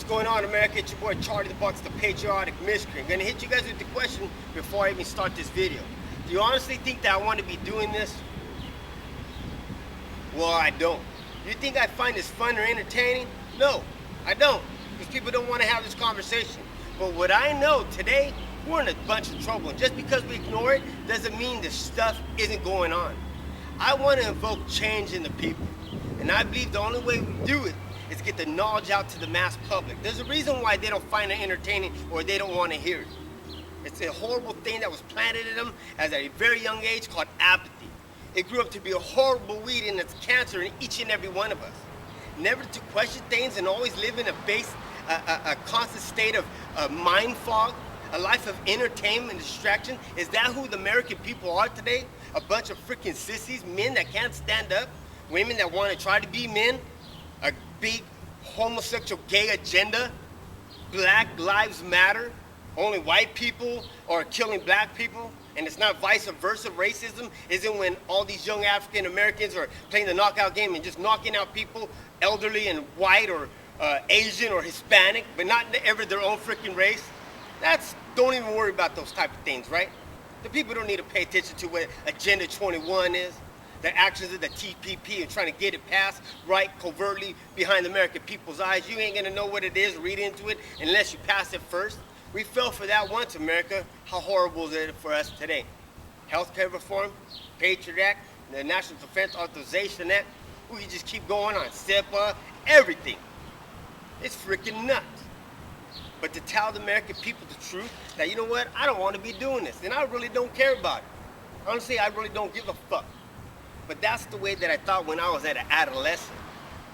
What's going on, America? It's your boy Charlie the Box, the patriotic miscreant. I'm gonna hit you guys with the question before I even start this video. Do you honestly think that I want to be doing this? Well, I don't. You think I find this fun or entertaining? No, I don't. Because people don't want to have this conversation. But what I know today, we're in a bunch of trouble. And just because we ignore it doesn't mean this stuff isn't going on. I want to invoke change in the people. And I believe the only way we do it is get the knowledge out to the mass public. There's a reason why they don't find it entertaining or they don't want to hear it. It's a horrible thing that was planted in them at a very young age called apathy. It grew up to be a horrible weed and it's cancer in each and every one of us. Never to question things and always live in a constant state of mind fog, a life of entertainment and distraction. Is that who the American people are today? A bunch of freaking sissies, men that can't stand up, women that want to try to be men, a big homosexual gay agenda, Black Lives Matter, only white people are killing black people, and it's not vice versa. Racism isn't when all these young African Americans are playing the knockout game and just knocking out people, elderly and white or Asian or Hispanic, but not ever their own freaking race. Don't even worry about those type of things, right? The people don't need to pay attention to what Agenda 21 is, the actions of the TPP and trying to get it passed right covertly behind the American people's eyes. You ain't gonna know what it is, read into it, unless you pass it first. We fell for that once, America. How horrible is it for us today? Healthcare reform, Patriot Act, the National Defense Authorization Act, we can just keep going on, SEPA, everything. It's freaking nuts. But to tell the American people the truth, that you know what, I don't want to be doing this, and I really don't care about it. Honestly, I really don't give a fuck. But that's the way that I thought when I was at an adolescent.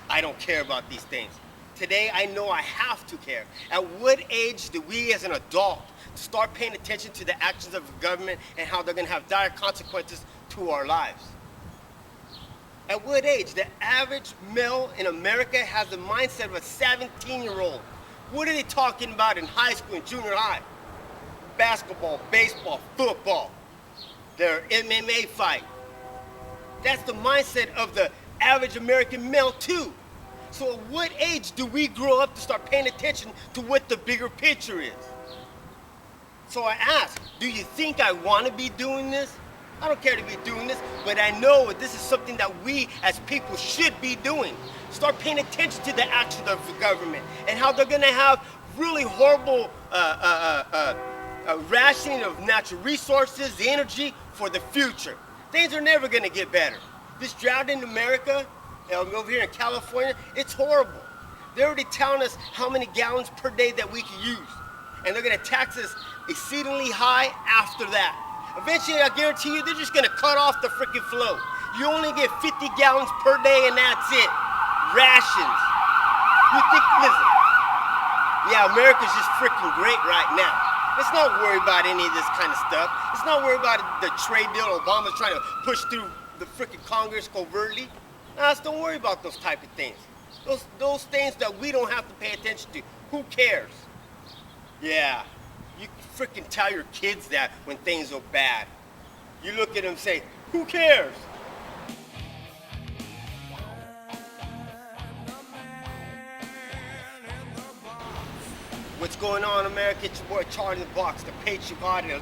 I don't care about these things. Today, I know I have to care. At what age do we as an adult start paying attention to the actions of the government and how they're gonna have dire consequences to our lives? At what age? The average male in America has the mindset of a 17-year-old. What are they talking about in high school and junior high? Basketball, baseball, football, their MMA fight. That's the mindset of the average American male too. So at what age do we grow up to start paying attention to what the bigger picture is? So I ask, do you think I want to be doing this? I don't care to be doing this, but I know that this is something that we as people should be doing. Start paying attention to the actions of the government and how they're gonna have really horrible rationing of natural resources, the energy for the future. Things are never gonna get better. This drought in America, over here in California, it's horrible. They're already telling us how many gallons per day that we can use. And they're gonna tax us exceedingly high after that. Eventually, I guarantee you, they're just gonna cut off the freaking flow. You only get 50 gallons per day and that's it. Rations. You think, listen, yeah, America's just freaking great right now. Let's not worry about any of this kind of stuff. Let's not worry about the trade deal Obama's trying to push through the freaking Congress covertly. Let's don't worry about those type of things. Those things that we don't have to pay attention to. Who cares? Yeah, you freaking tell your kids that when things are bad. You look at them and say, who cares? What's going on, America? It's your boy Charlie the Box, the patriotic.